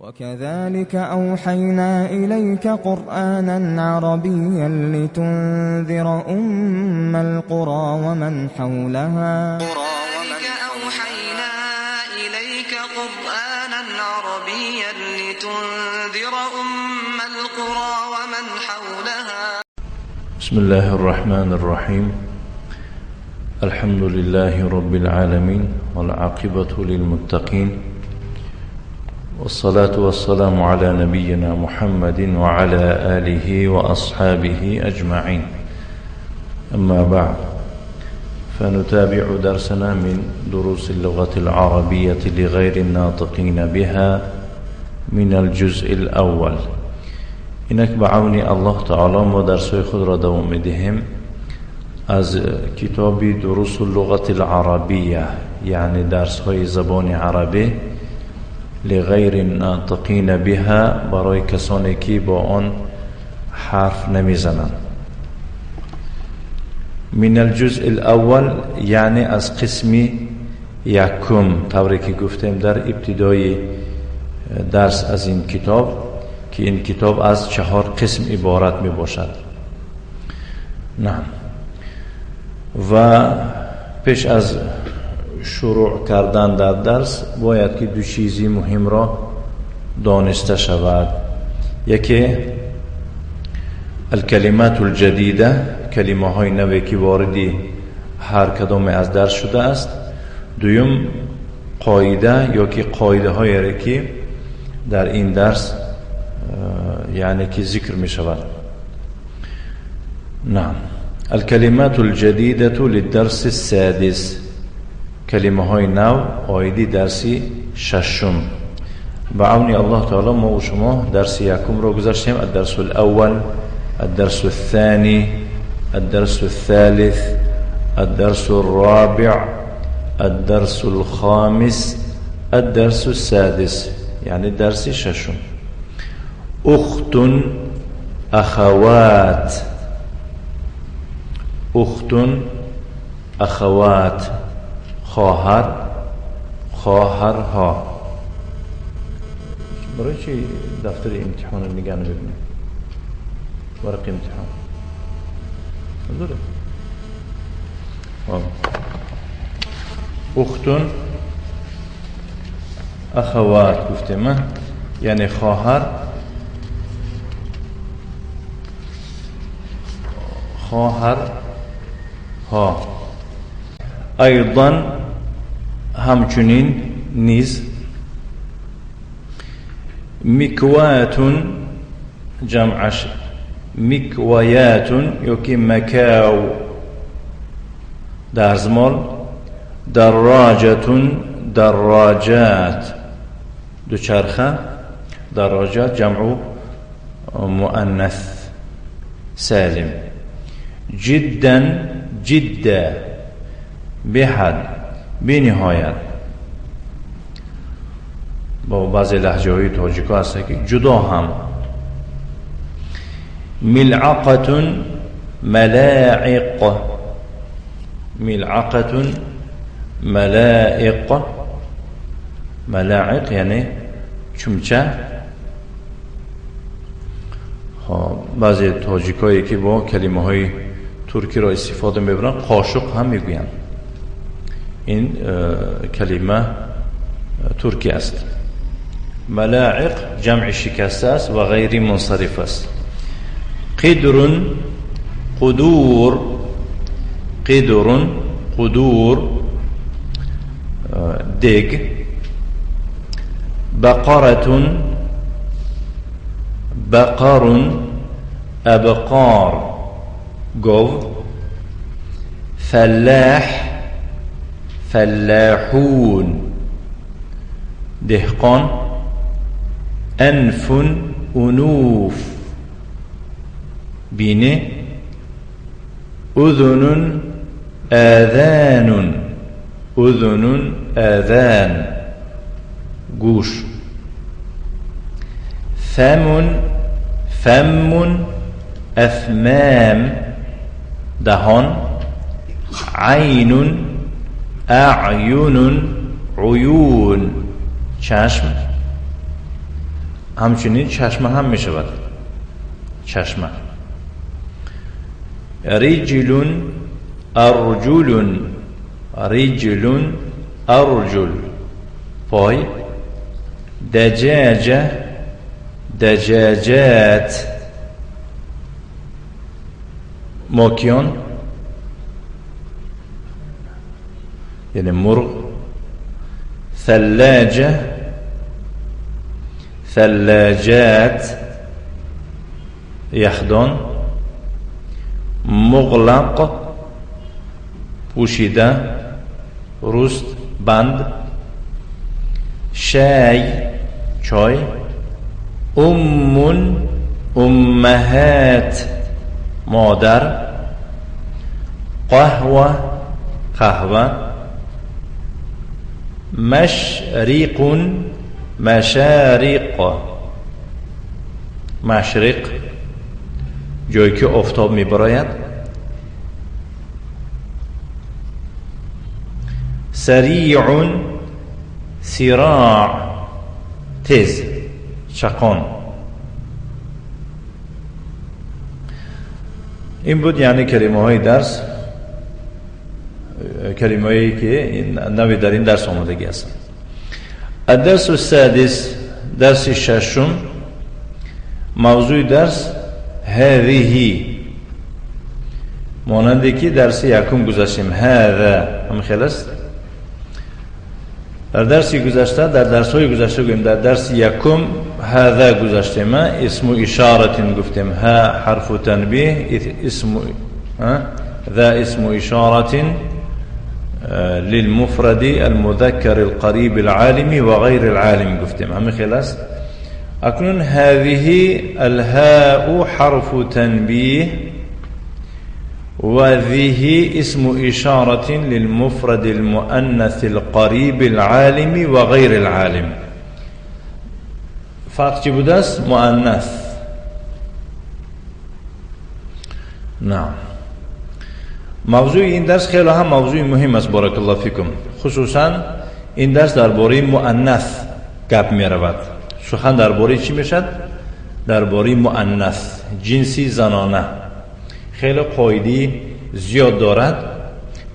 وكذلك أوحينا إليك قرآنا عربيا لتنذر أم القرى ومن حولها وكذلك أوحينا إليك قرآنا عربيا لتنذر أم القرى ومن حولها. بسم الله الرحمن الرحيم. الحمد لله رب العالمين والعاقبة للمتقين، والصلاة والسلام على نبينا محمد وعلى آله وأصحابه أجمعين. أما بعد، فنتابع درسنا من دروس اللغة العربية لغير الناطقين بها من الجزء الأول. إنك بعوني الله تعالى ما درسوی خود را دوام میدهیم از کتاب دروس اللغة العربية، يعني درس های زبان عربی لغیر الناطقین بها، برای کسانی که با آن حرف نمیزنند. من الجزء الاول یعنی از قسم یکم، طوری که گفتیم در ابتدای درس از این کتاب، که این کتاب از 4 قسم عبارت می باشد. نعم. و پیش از شروع کردن در درس باید که 2 چیزی مهم را دانسته شود. یکی الکلمات الجدیده، کلمه های نوی که واردی هر کدام از درس شده است. دوم قاعده یا که قاعده هایی که در این درس یعنی که ذکر می شود. نعم. الكلمات الجديدة للدرس السادس، كلمة هاي نو آيدي درسي ششم. بعوني الله تعالى ما وشما درس يكم رو گذاشتیم. الدرس الأول، الدرس الثاني، الدرس الثالث، الدرس الرابع، الدرس الخامس، الدرس السادس، يعني درس ششم. أخت، أخوات، أخت، أخوات، خواهر، خواهرها. برای چی دفتر امتحان نگاه نمی‌کنی؟ ورق امتحان نداره. أخت، أخوات گفتم، یعنی خواهر، خواهر ها. ایضا همچنین نیز مکوات، جمعش مکویات یا که مکاو درزمال. دراجة، دراجات دوچرخه. دراجات جمع مؤنث سالم. جدا، جدا، بحد، بنهایت. با بعضی لهجه های تاجیکا هست که جدا هم. ملعقة، ملاعق، ملعقة، ملائق، ملاعق یعنی چمچه. بعضی تاجیکایی که با کلمه های ترکی را استفاده میبرن قاشق هم میگوین. این کلمه ترکی است. ملاعق جمع شکسته است و غیر منصرف است. قدر، قدور، قدر، قدور، دگ. بقرة، بقر، أبقار، گو. فلاح، فلاحون، دهقان. أنف، أنوف، بینه. أذن، آذان، أذن، آذان، گوش. فم، فم، أفمام، دهان. عين، أعين، عيون، چشم. همچنین چشمه هم می شود. چشمه. رجل ارجل، رجل ارجل. پای. دجاجه دجاجات، ماکیان یعنی مرغ. ثلاجه ثلاجات، یخدان. مغلق پوشیده، رست، بند. شای چای. امهات مادر. قهوه قهوه. مشرق مشارق، مشرق جایی که آفتاب میبراید. سریع سراع تیز، چقان. این بود یعنی کلمه های درس، کلمه هایی که نوی در این درس آمدگی هستند. الدرس السادس، درس ششم. موضوع درس هذه، مانندی که درس یکم گذاشتیم. هذا هم خلاص. در درسی گذشته، در درس های گذشته گفتیم، در درس یکم هذا گذاشتیم، اسم اشارت گفتیم. ها حرف تنبیه، اسم ذا اسم اشارت للمفرد المذكر القريب العالم وغير العالم گفتیم. همه خلاص. اکنون هذه الهاء حرف تنبيه وذه اسم إشارة للمفرد المؤنث القريب العالم وغير العالم. فرق چی بوده است؟ مؤنث. نعم. موضوع این درس خیلی هم موضوع مهم است. بارک الله فیکم. خصوصا این درس درباره مؤنث گپ می رود. سخن درباره چی میشد؟ درباره مؤنث، جنسی زنانه. خیلی قاعده زیاد دارد،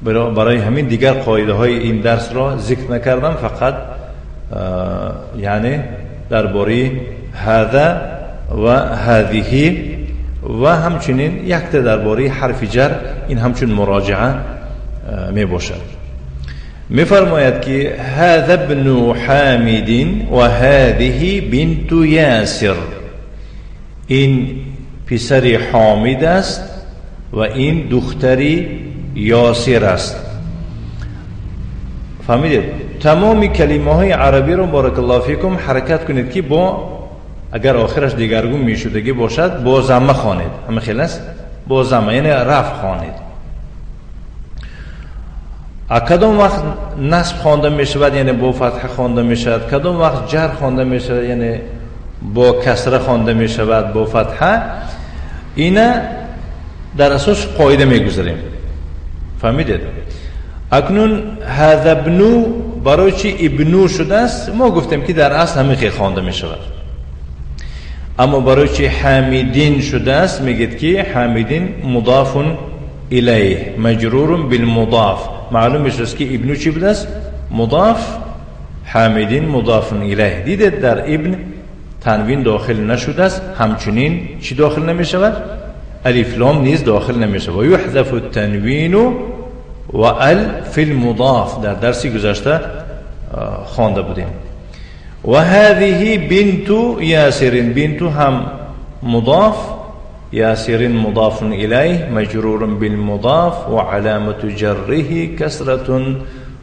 برای همین دیگر قاعده های این درس را ذکر نکردم، فقط یعنی درباره هذا و هذه و همچنین یک تا درباره حرف جر، این همچون مراجعه می باشد. میفرماید که هذا ابن حامد و هذه بنت یاسر، این پسر حامد است و این دختری یاسر است. فهمیدید؟ تمام کلمه های عربی رو بارک الله فیکم حرکت کنید که با، اگر آخرش دیگرگون میشدگی باشد، با ضمه خوانید. همه خلاص؟ با ضمه یعنی رفع خوانید. کدام وقت نصب خوانده می شود یعنی با فتح خوانده می شود، کدام وقت جر خوانده می شود یعنی با کسره خوانده می شود، با فتحه. اینا در اساس قاعده می گذاریم. فهمیدید؟ اکنون هذا ابن برای چی ابنو شده است؟ ما گفتیم که در اصل همین خیلی خوانده می شود. اما برای چی حمیدین شده است؟ میگید که حمیدین مضاف الیه مجرور بالمضاف. معلوم میشه که ابن چی بوده است؟ مضاف. حمیدین مضاف الیه. دیدید در ابن تنوین داخل نشده است، همچنین چی داخل نمیشود؟ الف لام نیز داخل نمیشود. و یحذف التنوین و ال فی المضاف، در درسی گذشته خوانده بودیم. و هذه بنت یاسر، بنت هم مضاف، یاسر مضاف الیه مجرور بالمضاف و علامت جره کسرة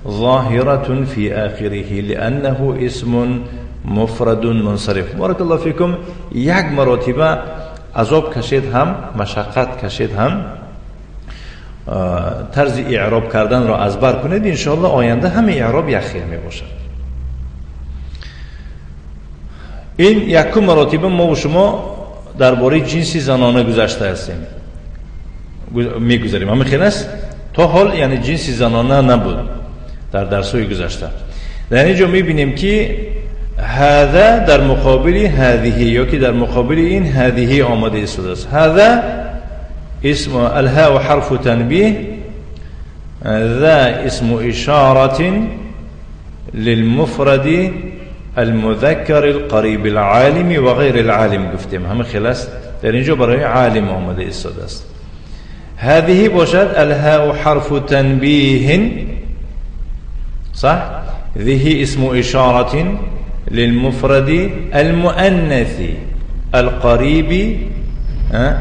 ظاهرة في آخره لأنه اسم مفرد منصرف. بارک الله فیکم. یک مرتبه عذاب کشید هم، مشقت کشید هم، طرز اعراب کردن را ازبر کنید، انشاءالله آینده همه اعراب یخیر می باشد. این یک مرتبه ما و شما درباره جنسی زنانه گذشته هستیم، میگذاریم. همین خیلی است. تا حال یعنی جنسی زنانه نبود در درس‌های گذشته. در اینجا میبینیم که هذا در مقابل هذه یا که در مقابل این هذه آمده ایستاده است. هذا اسم الهاء حرف تنبیه، ذا اسم اشاره للمفرد المذكر القریب العالم و غیر العالم گفتیم. همه خلاص در اینجا برای عالم آمده ایستاده است. هذه باشد الهاء حرف تنبیه، صح؟ ذه اسم اشاره للمفرد المؤنث القریب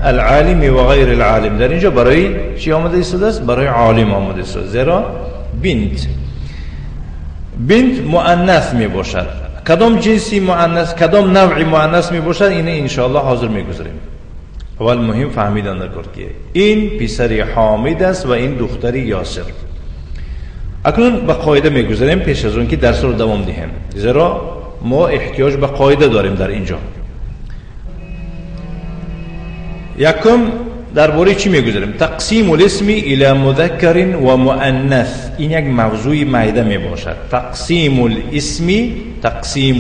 العالم و غیر العالم. در اینجا برای چی آمده ایستاده است؟ برای عالم آمده ایستاده. زیرا بنت مؤنث می باشد. کدام جنسی مؤنث، کدام نوعی مؤنث می باشد، اینه انشاءالله حاضر می گذاریم. اول مهم فهمیدن در کار که این پسری حامد است و این دختری یاسر. اکنون به قاعده می گذاریم پیش از اون که درس رو دوام دهیم، زیرا ما احتیاج به قاعده داریم در اینجا. یکم درباره چی میگذاریم؟ تقسیم الاسم الى مذکر و مؤنث. این یک موضوع معیده می باشد. تقسیم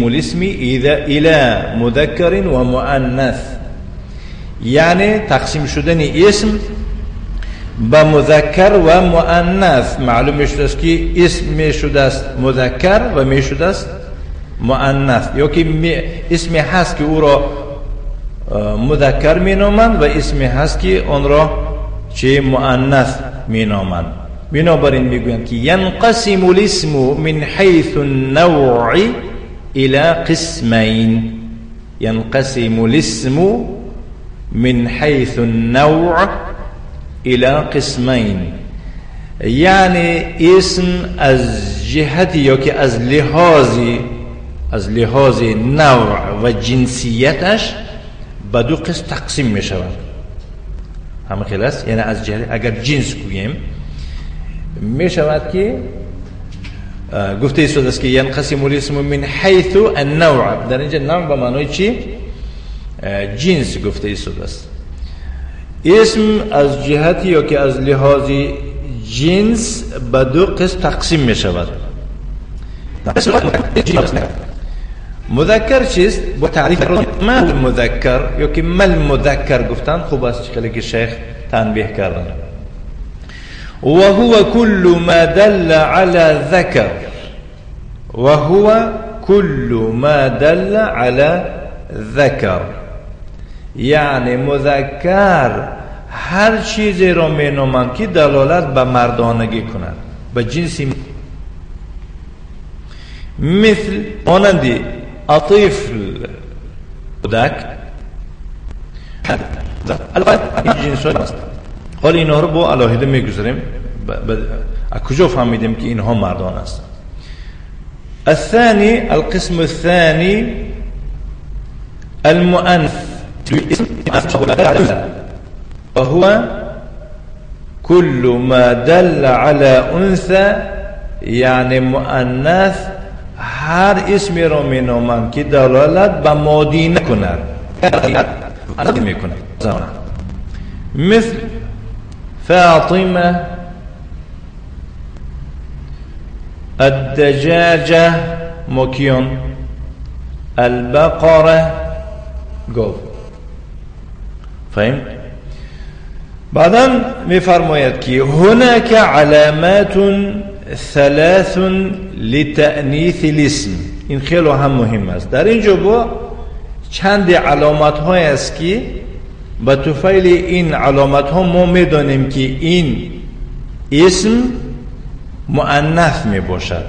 الاسم الى مذکر و مؤنث، یعنی تقسیم شدن اسم به مذکر و مؤنث. معلوم می شده است که اسم می شده است مذکر و می شده است مؤنث، یا که اسمی هست که او را مذکر می نامند و اسمی هست که آن را چه مؤنث می نامند. بنابراین میگویند که ینقسم الاسم من حیث النوع الى قسمین. ینقسم الاسم من حیث النوع الى قسمین، یعنی اسم از جهتی یا که از لحاظ نوع و جنسیتش به دو قسم تقسیم می شود. همه خلاص، یعنی از جهت اگر جنس گوییم می شود که گفته ایستاده است که ینقسم الاسم من حیث النوع. در اینجا نوع به معنای چی؟ جنس گفته ایستاده است. اسم از جهتی یا که از لحاظ جنس به دو قسم تقسیم می شود. مذکر چیست؟ با تعریف ما المذکر یا که ما المذکر گفتن خوب است خیلی که شیخ تنبیه کردن. و هو كل ما دل على ذکر، و هو كل ما دل على ذکر، یعنی مذکر هر چیزی را می نامند که دلالت به مردانگی کند، به جنسی، مثل مانندی الطفل، کودک، این جنس هست. حالا اینها رو با علاهده میگذاریم. از کجا فهمیدیم که اینها مردان است؟ الثاني، القسم الثاني المؤنث، وهو كل ما دل على انثى، یعنی مؤنث هر اسمی را می نامند که دلالت به مادی نکند، مثل فاطمه، الدجاجه مکیون، البقره گاو. فهمت؟ بعدا می فرماید که هناك علامات ثلاث لتأنیث الاسم. این خیلی هم مهم است. در اینجا با چند علامت های است که به طفیل این علامت ها ما می دانیم که این اسم مؤنث می باشد.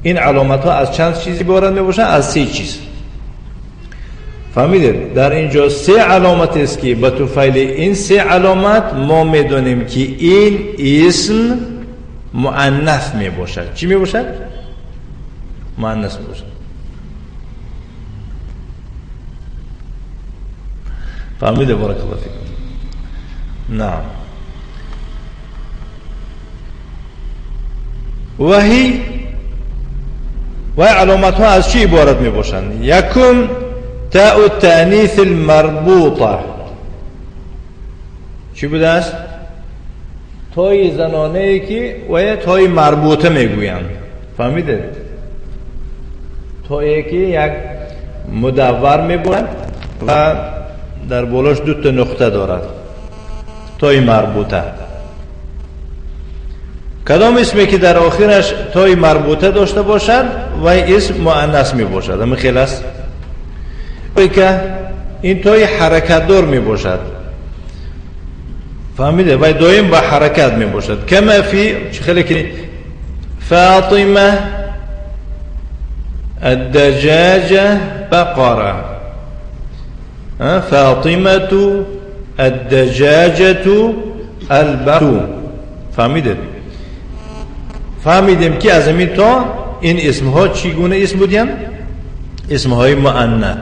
این علامت ها از چند چیزی بارد می باشد؟ از 3 چیز. فهمیدید؟ در اینجا 3 علامت است که به طفیل این 3 علامت ما می دانیم که این اسم مؤنث می باشد. چی می باشد؟ مؤنث می باشد. فهمیده؟ بارک الله فیکم. نعم. و علامت ها از چی عبارت می باشند؟ یکم تاء التأنیث المربوطه. چی بوده است؟ تای زنانه ای که و تای مربوطه میگویند. فهمیده؟ تایی که یک مدور میباشد و در بالاش 2 نقطه دارد، تای مربوطه. کدام اسمی که در آخرش تای مربوطه داشته باشد و اسم مؤنث می باشد. همین خیلی است که این تای حرکت دار می باشد، فهمیده؟ و دائم با حرکت می باشد. کما فی خیلی که فاطمه الدجاجه بقره، فاطمه الدجاجه البقره. فهمیدیم که از این تا این اسمها چگونه اسم بودیم؟ اسمهای مؤنث.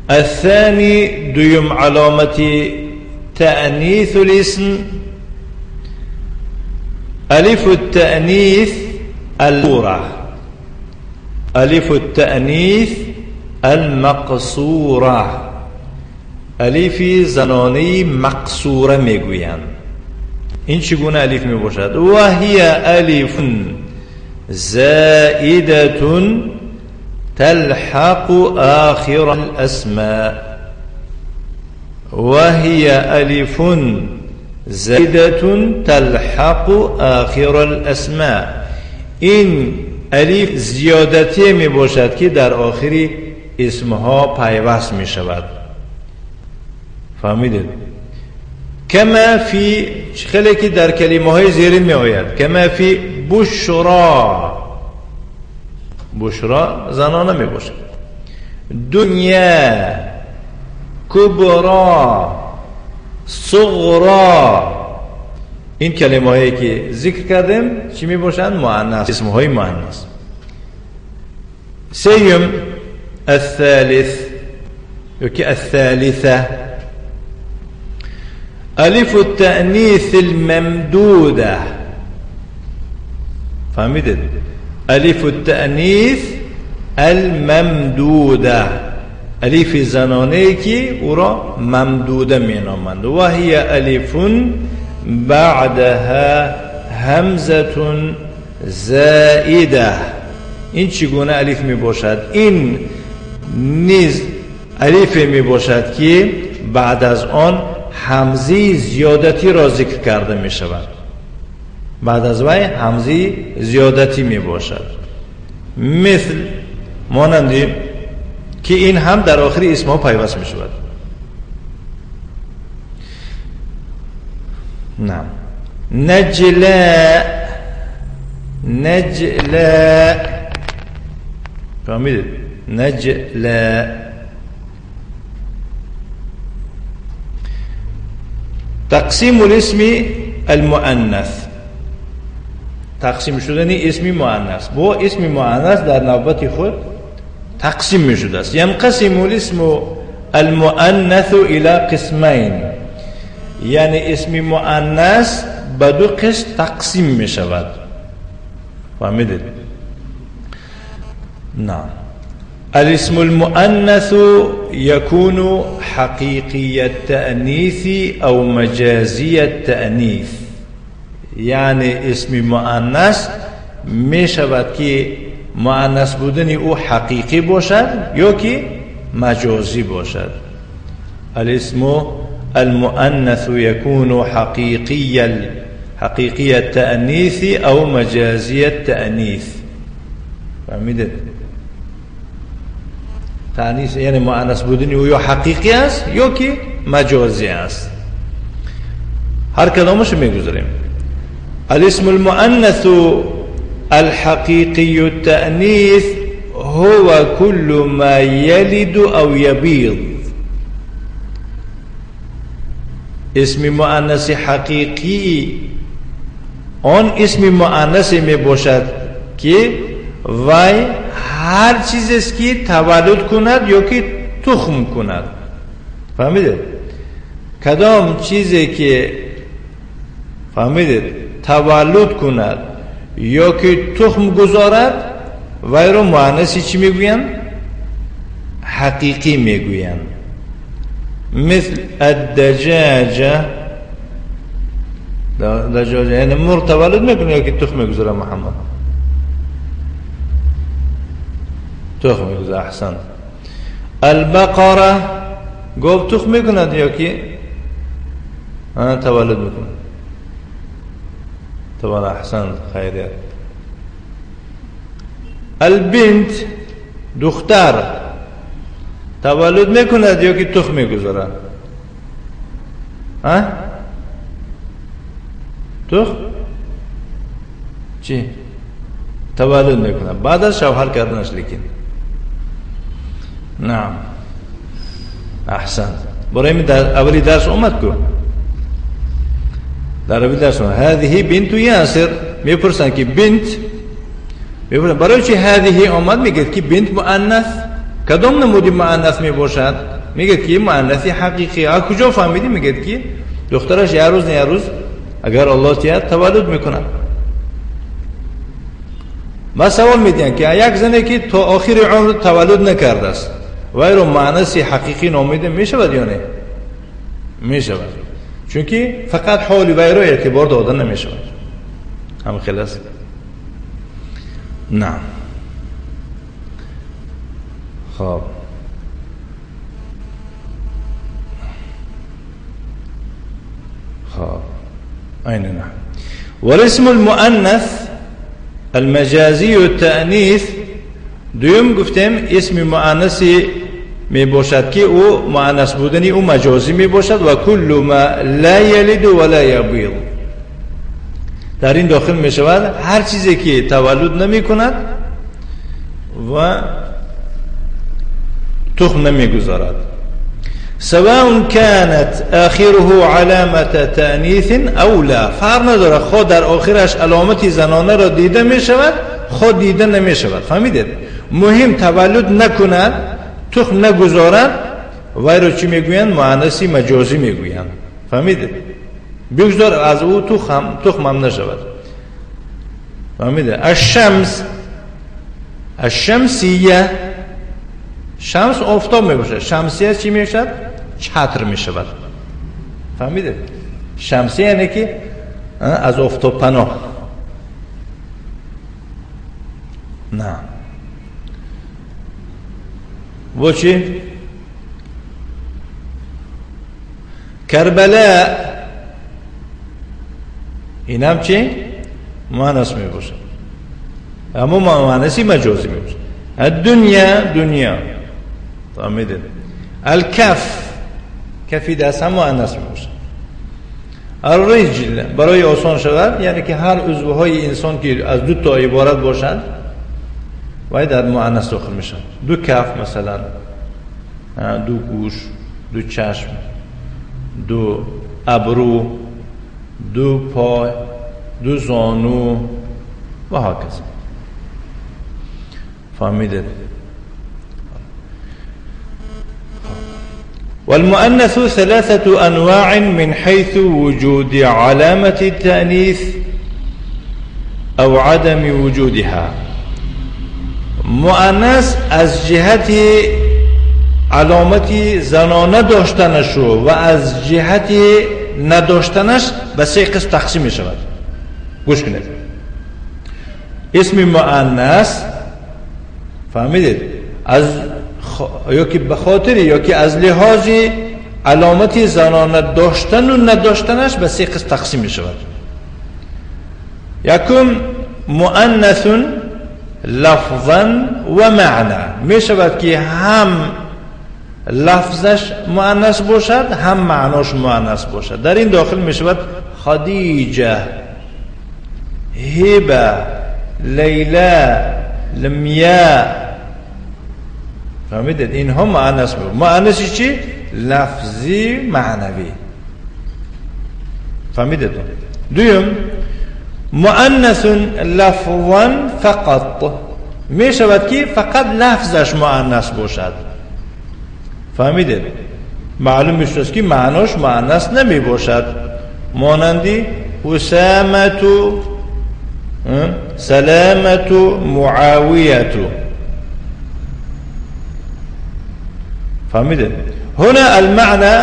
الثاني دویم علامت تأنیث الاسم الف التأنیث المقصورة، الف التأنیث المقصورة، الف زنانه مقصوره میگویند. این چگونه الف می باشد؟ و هی الف زائده تلحق آخر الاسماء، و هی الف زائده تلحق آخر الاسماء. این الف زیادتی می باشد که در آخری اسمها پیوست می شود. فهمیدید؟ کما فی خیلی که در کلمه های زیرین می آید، کما فی بشرا، بشرا زنانه می باشد. دنیا، کبرا، صغرا، این کلمه هایی که ذکر کردیم چی می باشند؟ مؤنث، اسم های مؤنث. سیم الثالث یکی الثالثه الف التأنيث الممدودة. فهمیدید؟ الف التأنيث الممدودة، الف زنانه که او را ممدوده می نامند. و هی الف بعدها همزه زائده. این چگونه الف می باشد؟ این نیز الف می باشد که بعد از آن همزه زیادتی را ذکر کرده می شود. بعد از وی همزه زیادتی می باشد. مثل مانندی که این هم در آخر اسمها پیوست می شود. نه نجلا، نجلا، فهمیدید؟ نجلا. تقسیم الاسم المؤنث، تقسیم شدن اسم مؤنث. با اسم مؤنث در نوبت خود تقسیم می شده است. ینقسم الاسم المؤنث الى قسمین، یعنی اسم مؤنث به 2 قسم تقسیم می شود. فهمیدید؟ نه. الاسم المؤنث يكون حقيقي التأنيث أو مجازي التأنيث، يعني اسم مؤنث می شود که مؤنث بودن او حقیقی باشد یا که مجازی باشد. الاسم المؤنث يكون حقيقي التأنيث أو مجازي التأنيث. فهمیدید؟ تأنیث یعنی مؤنث بودن او یا حقیقی است یا که مجازی است. هر کدامش میگذاریم. الاسم المؤنث الحقيقي التأنيث هو كل ما يلد او يبيض. اسم مؤنث حقیقی آن اسم مؤنث می باشد که وی هر چیزی است که تولد کند یا که تخم کند. فهمیدید؟ کدام چیزی که فهمیدید تولد کند یا که تخم گذارد وی رو مؤنثی چی میگویند؟ حقیقی میگویند. مثل الدجاجه، دجاجه یعنی مر تولد میکنه یا که تخم میگذاره. محمد تخم میگذاره. احسن. البقره گاو تخم میکند یا که تولد میکنه؟ طبعا احسن خیریت. البنت دختر تولد میکند یا که تخم میگذاره؟ تخم چی؟ تولد میکنه بعد از شوهر کردنش. لیکن نعم احسن. برای من در اولی درس اومد که در اولی درس اومد هذه بنت یاسر. میپرسن که بنت، میپرسن برای چی هذه اومد؟ میگه که بنت مؤنث. کدام نمودی مؤنث میباشد؟ میگه که مؤنثی حقیقی. کجا فهمیدی؟ میگه که دخترش یه روز نه یه روز اگر الله چاهد تولد میکنه. ما سوال میدیم که یک زنی که تا آخر عمر تولد نکرده است وای رو مؤنثی حقیقی نامیده میشود یا نه؟ میشود، چون که فقط حال وای رو اعتبار دادن نمیشود. هم خلاص. نه خب أين نحن. والاسم المؤنث المجازي التأنيث دوم گفتم اسم مؤنثی می باشد که او مؤنث بودنی او مجازی می باشد و کل ما لا یلد ولا یبیض. در این داخل می شود هر چیزی که تولد نمی کند و تخم نمی گذارد. سواء كانت آخره علامة تأنيث او لا. فرق نداره خود در آخرش علامتی زنانه را دیده می شود خود دیده نمی شود. فهمیدید؟ مهم تولد نکند تخم نگذارد وای رو چی میگویند؟ مؤنثی مجازی میگویند. فهمیدید؟ بگذار از او تخم هم نشود. فهمیدید؟ الشمس الشمسیه شمس آفتاب میباشه. شمسیه چی میشود؟ چتر میشود. فهمیدید؟ شمسیه یعنی که از آفتاب پناه. نه و چی؟ کربلا این هم چی؟ مؤنث می باشه اما مؤنثی مجازی می باشه. الدنیا دنیا. فهمیدید؟ الکف کفی دست هم مؤنث می باشه. الرجل برای آسان شود یعنی که هر عضوهای انسان که از دو تا عبارت باشند و در مؤنث داخل میشن. دو کف مثلا، دو گوش، دو چشم، دو ابرو، دو پای، دو زانو و هکذا. فهمیدید؟ والمؤنث ثلاثة أنواع من حيث وجود علامة التأنيث أو عدم وجودها. مؤنث از جهت علامتی زنانه داشتنش و از جهت نداشتنش به سه قسم تقسیم می شود. گوش کنید. اسم مؤنث فهمیدید؟ از یا که به خاطر یا که از لحاظ علامتی زنانه داشتن و نداشتنش به سه قسم تقسیم می شود. یکم مؤنث لفظا و معنا. می شود که هم لفظش مؤنث باشد هم معناش مؤنث باشد. در این داخل می شود خدیجه، هبه، لیلا، لمیا. فهمیدید؟ اینها مؤنث بود. مؤنثی چی؟ لفظی معنوی. فهمیدید؟ دوم مؤنث لفظا فقط. می شود که فقط لفظش مؤنث باشد. فهمیدید؟ معلوم میشه که معناش مؤنث نمی باشد. مانندی اسامه، سلامه، معاویه. فهمیدید؟ هنا المعنى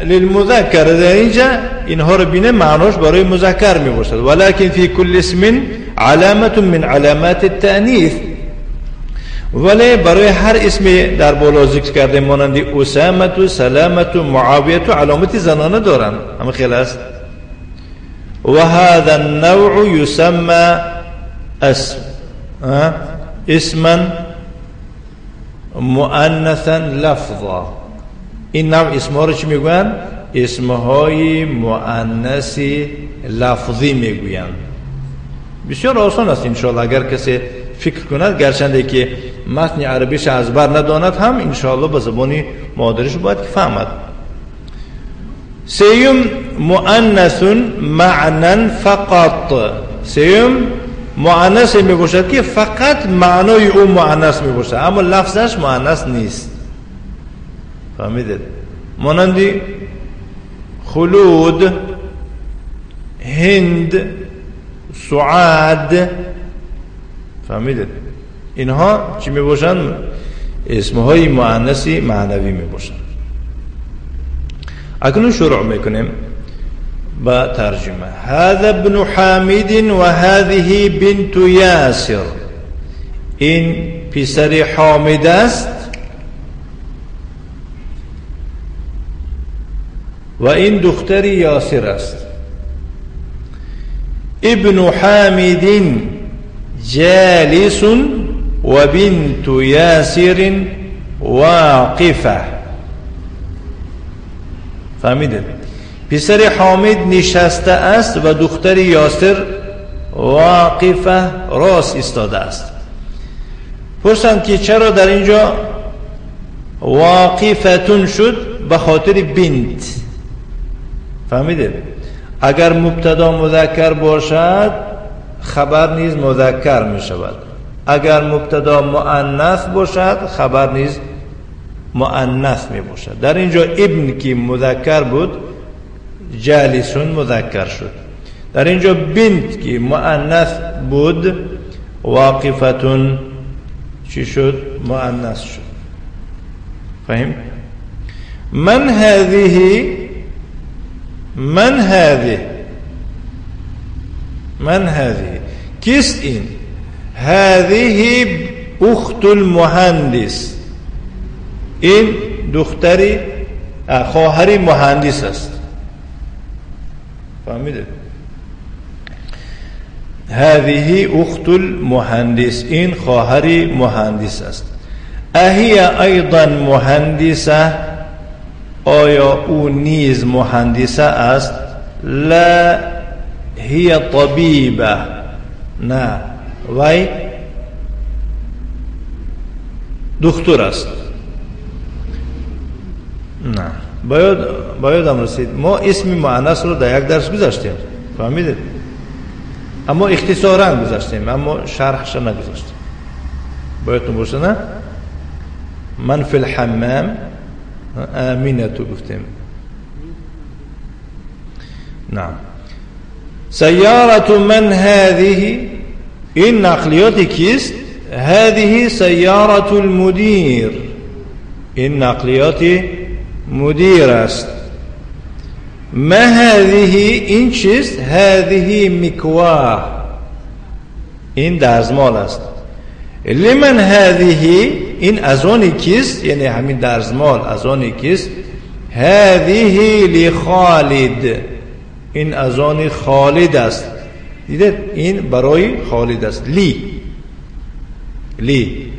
للمذكر. در اینجا اینها رو بینه معناش برای مذکر می باشد. ولكن في كل اسم علامة من علامات التأنيث. ولی برای هر اسمی در بالا ذکر کرده مانند اسامت و سلامت و معاویت و علامت زنانه دارن. همه خیلی است. و هذا النوع يسمى اسما مؤنثا لفظا. این نوع اسمها رو چی میگوین؟ اسمهای مؤنثی لفظی میگوین. بسیار آسان است انشاءالله اگر کسی فکر کند، گرچنده که متن عربیش از بر نداند هم انشاءالله به زبانی مادریش باید که فهمد. سیوم مؤنث معنا فقط. سیوم مؤنث می باشد که فقط معنای او مؤنث می باشد اما لفظش مؤنث نیست. فهمیدید؟ مانندی خلود، هند، سعاد. فهمیدید؟ اینها چی می باشند؟ اسمهای مؤنثی معنوی می باشند. اکنون شروع میکنیم با ترجمه. هذا ابن حامد و هذه بنت یاسر. این پسر حامد است و این دختر یاسر است. ابن حامد جالس و بنت یاسر واقفه. فهمیدید؟ پسر حامد نشسته است و دختر یاسر واقفه راست ایستاده است. پرسند که چرا در اینجا واقفتون شد؟ به خاطر بنت. فهمیدید؟ اگر مبتدا مذکر باشد خبر نیز مذکر می شود. اگر مبتدا مؤنث باشد خبر نیز مؤنث می باشد. در اینجا ابن که مذکر بود جالسون مذکر شد. در اینجا بنت که مؤنث بود واقفتون چی شد؟ مؤنث شد. فهم؟ من هذه کیست این؟ هذه اخت المهندس. این دختری خواهر مهندس است. فهمیده؟ هذه اخت المهندس. این خواهر مهندس است. اهی ایضا مهندسه. آیا او نیز مهندسه است؟ لا هی طبیبه. نه، وای دکتر است. نه، باید هم رسید. ما اسم مؤنث رو در یک درس گذاشتیم. فهمیدید؟ اما اختصارا گذاشتیم، اما شرحش نگذاشتیم. باید باشه نه؟ من فی الحمام آمینه تو گفتیم. نعم. سیارة من هذه؟ این نقلیاتی کیست؟ هذه سیارة المدیر. این نقلیاتی مدیر است. ما هذه؟ این چیست؟ هذه مکواه. این دستمال است. لمن هذه؟ این از آن کیست؟ یعنی همین دستمال از آن کیست؟ هذه لخالد. این از آن خالد است. دیدید؟ این برای خالد است. لی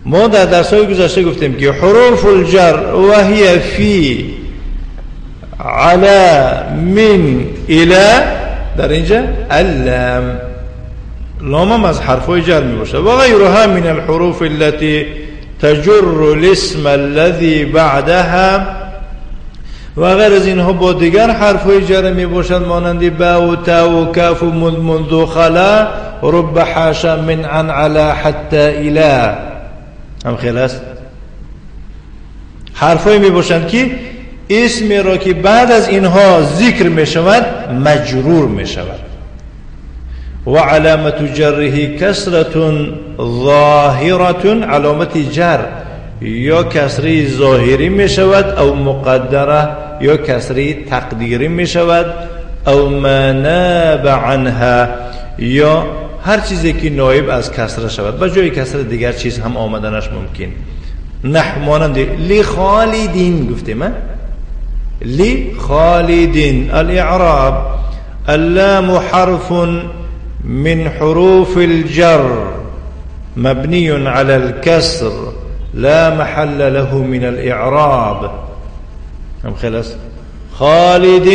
ما در درس‌های گذشته گفتیم که حروف الجر و هی فی علی من الی، در اینجا اللام، لام از حرفای جر می باشه. و غیرها من الحروف التي تجر الاسم الذي بعدها، و غیر از اینها با دیگر حرفای جر می باشند مانند با و تا و کاف و منذ خلا رب حاشا من عن علا حتی الی. هم خیلی است. حرفای می باشند که اسمی را که بعد از اینها ذکر می شود مجرور می شود. و علامت جره کسرة ظاهرة، علامت جر یا کسری ظاهری می شود او مقدره یا کسری تقدیری می شود او ما ناب عنها یا هر چیزی که نایب از کسره شود با جای کسره دیگر چیز هم آمدنش ممکن. نحو مانند لخالدین گفتیم، لخالدین. الاعراب اللام حرف من حروف الجر مبني على الكسر لا محل له من الإعراب. خلاص. خالد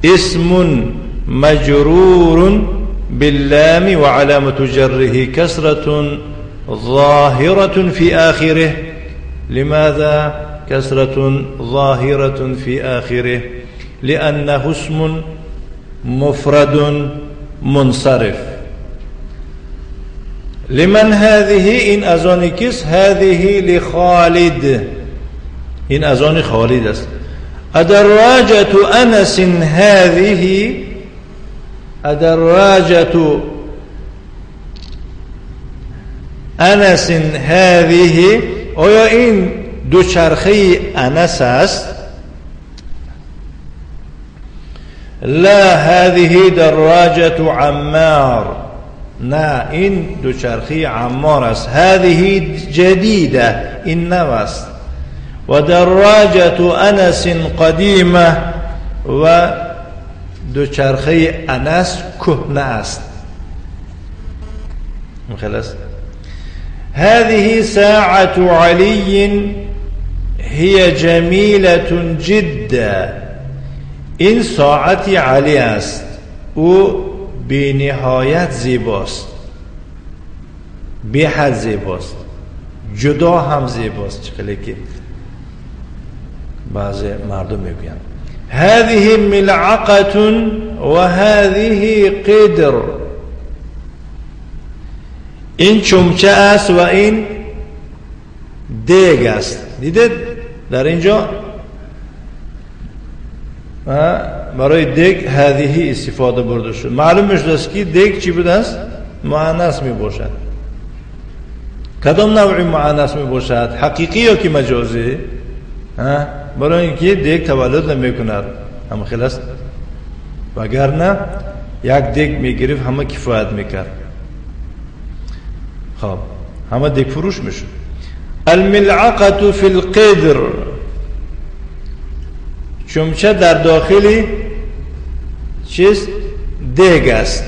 اسم مجرور باللام وعلامة جره كسرة ظاهرة في آخره. لماذا كسرة ظاهرة في آخره؟ لأنه اسم مفرد منصرف. لمن هذه؟ إن أزاني كس هذه لخالد، إن أزاني خالد است. أدراجة أنس هذه، أدراجة أنس هذه. آیا این دوچرخه انس است؟ لا هذه دراجة عمار. نه این دوچرخه عمار است. هذه جديدة، این نو است. و دراجة انس قدیمه و دوچرخه انس کهنه است. خلاص. هذه ساعة علي هي جميلة جدا. این ساعت علی است، او بی نهایت زیباست، بی حد زیباست، جدا هم زیباست. چقدر که بعضی مردم میگن هذه ملعقة و هذه قدر. این چمچه است و این دیگ است. دیدید در اینجا برای دیگ هذه استفاده برده شد. معلوم میشه که دیگ چی بود است؟ مؤنث می باشد. کدام نوع مؤنث می باشد؟ حقیقی یا که مجازی؟ برای اینکه دیگ تولد نمی کند. هم خلاص. وگرنه یک دیگ میگرفت همه کفایت میکرد. خب همه دیگ فروش میشه. الملعقة فی القدر. چمچه در داخلی چیز دیگ است.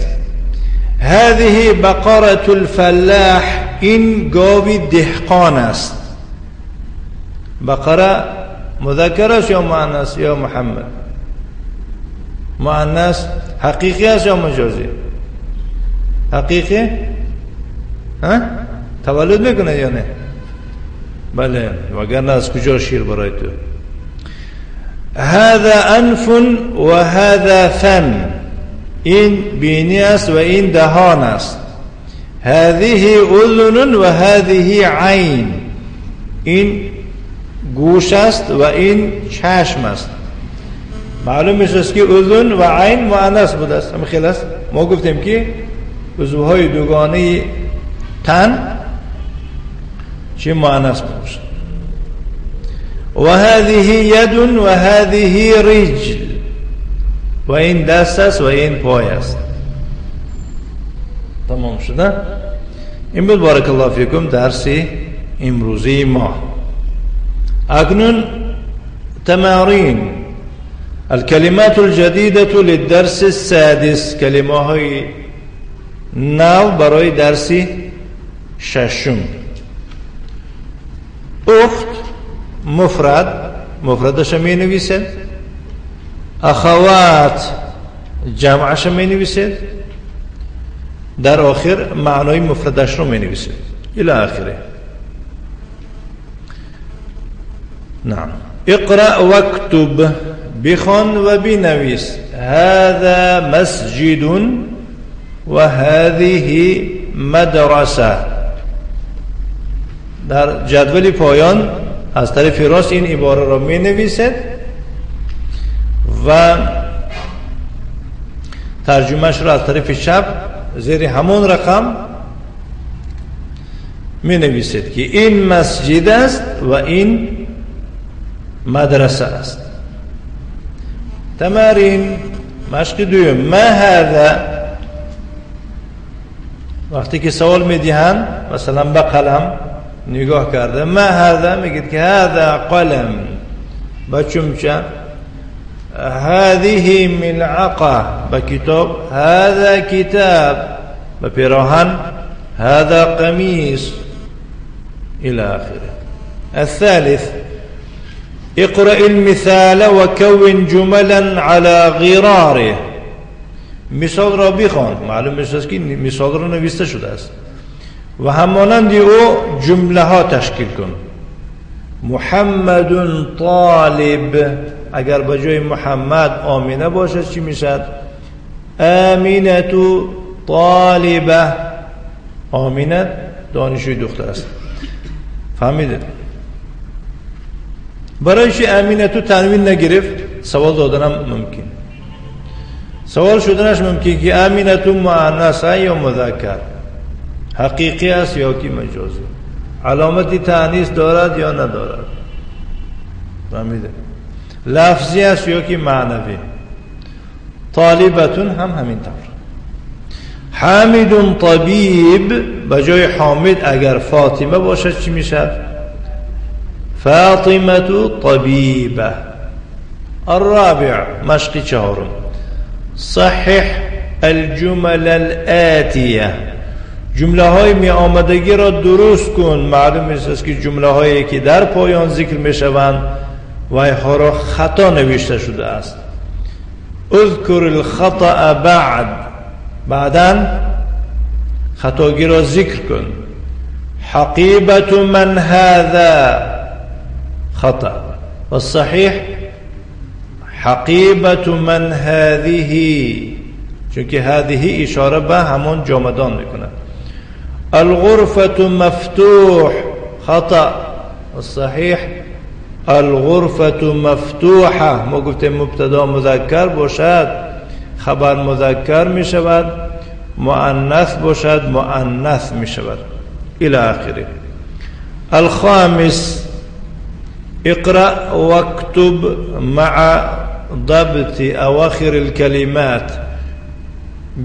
هذه بقرة الفلاح. این گاوی دهقان است. بقره مذکر است یا مؤنث یا محمد؟ مؤنث. حقیقی است یا مجازی؟ حقیقی؟ تولد میکنه یا نه؟ بله. وگرنه از کجا شیر برای تو؟ هذا انف و هذا فم. این بینی است و این دهان است. هذه اذن و هذه عین. این گوش است و این چشم است. معلوم میشه که اذن و عین مؤنث بوده است. خلاص ما گفتیم که عضوهای دوگانه تن چه مؤنث باشه. و هذه ید و هذه رجل. و این دست است و این پای است. تمام شده. این بود بارک الله فیکم درس امروزی ما. اکنون تمارین الكلمات الجديدة للدرس السادس. کلمه های نو برای درس ششم. اخت مفرد، مفردش می نویسید. اخوات جمعش می نویسید. در آخر معنای مفردش رو می نویسید الى آخره. نعم. اقرأ واكتب. بخوان و بنویس. هذا مسجد و هذه مدرسه. در جدول پایان از طرف راست این عباره را می نویسید و ترجمهش را از طرف چپ زیر همون رقم می نویسید که این مسجد است و این مدرسه است. تمارین مشق دویم. ما هذا وقتی که سوال میدهن مثلا به قلم نگاه کرده، ما هذا، میگید که هذا قلم. با چمچه هذه ملعقه. با کتاب هذا کتاب. با پیراهن هذا قميص إلى آخره. الثالث اقرأ المثال وكون جملا على غراره. مثال را بخوان. معلوم است که مثال را نوشته شده است و همانند او جمله ها تشکیل کن. محمد طالب، اگر به جای محمد آمینه باشد چی میشد؟ آمینه طالبه. آمینه دانشجوی دختر است. فهمیدید؟ برایش آمینه تو تنوین نگرفت، سوال دادنم ممکن. سوال شدنش ممکن که آمینه تو مؤنث یا مذکر، حقیقی است یا کی مجازی، علامتی تانیث دارد یا ندارد. فهمیدید؟ لفظی است یا کی معنوی. طالبتون هم همین طور. حامد طبیب، بجای حامد اگر فاطمه باشد چی میشد؟ فاطمه طبیبه. الرابع، مشق چهارم، صحح الجمل الآتیه. جمله های می آمدگی را درست کن. معلوم است که جمله هایی که در پایان ذکر می شوند و اینها را خطا نوشته شده است. اذکر الخطأ بعداً خطاگی را ذکر کن. حقیبت من هذا خطأ و صحیح حقیبت من هذه، چونکه هذه اشاره به همون جامدان میکنه. الغرفة مفتوح خطأ و صحیح الغرفة مفتوحه. ما گفتیم مبتدا مذکر باشد خبر مذکر می شود، مؤنث باشد مؤنث می شود الى آخره. الخامس اقرأ واكتب مع ضبط اواخر الكلمات.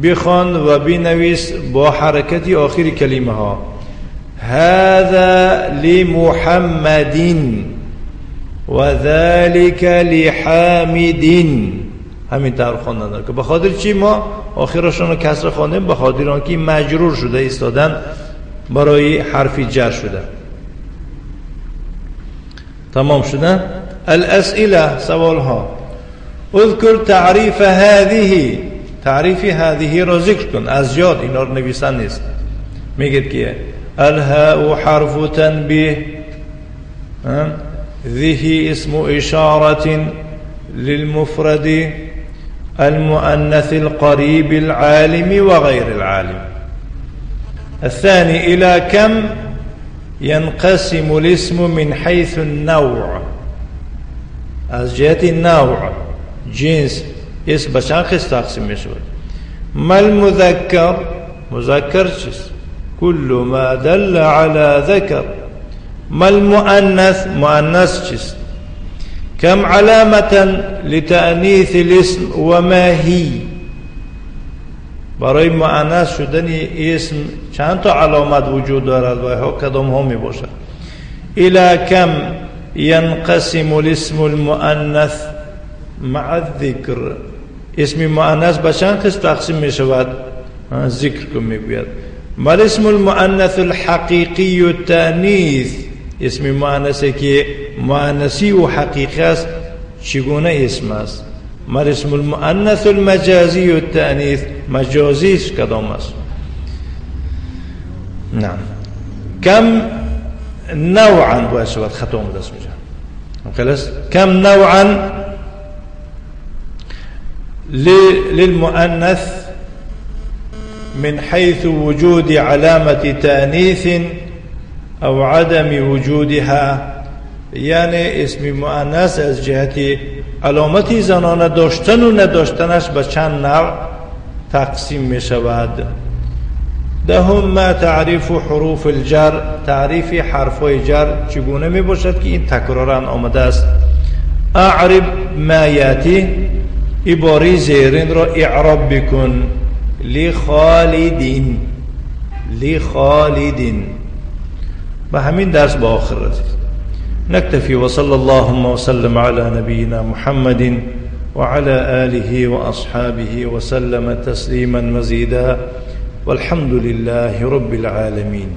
بخوان و بنویس با حرکت آخر کلمه ها. هذا لمحمد و ذلك لحامد. همین طور خواندن داره که به خاطر چی ما آخرشون رو کسر خواندیم؟ به خاطر آنکه مجرور شده ایستادن برای حرفی جر شده. تمام شده. الاسئله، سوال ها. اذکر تعریف هذه. تعریف هذه را ذکر کن. از یاد اینا رو نویسن نیست. میگید که الهاء حرف تنبیه، ذه اسم اشاره للمفرد المؤنث القريب العالم وغير العالم. الثاني إلى كم ينقسم الاسم من حيث النوع. از جهت النوع جنس اسم بچند قسم تقسیم میشود؟ ما المذكر، مذكر چیست؟ كل ما دل على ذكر. ما المؤنث، مؤنث چیست؟ كم علامة لتأنيث الاسم وما هي. برای مؤنث شدن اسم چند تا علامت وجود دارد و ها کدام ها می باشد؟ الى كم ينقسم الاسم المؤنث مع الذكر. اسم مؤنث به چند قسم تقسیم می شود؟ ذکر کن میگوید. ما اسم المؤنث الحقيقي التأنيث. اسم مؤنثی که مؤنثی و حقیقی است چگونه اسم است؟ ما اسم المؤنث المجازی التأنیث. مجازیش کدام است؟ نعم. كم نوعا باید شود خطا مدرس میشه. خلاص كم نوعا للمؤنث من حيث وجود علامة تأنيث او عدم وجودها. یعنی اسم مؤنث از جهت علامتی زنانه داشتن و نداشتنش به چند نوع تقسیم می شود. دهم ما تعریف حروف الجر. تعریف حرفای جر چگونه می باشد که این تکرارا آمده است؟ اعرب ما یاتی. عباره زیرین را اعراب بکن. لخالدین. لخالد. بهمين درس بآخر نكتفي. وصلى اللهم وسلم على نبينا محمد وعلى آله وأصحابه وسلم تسليما مزيدا، والحمد لله رب العالمين.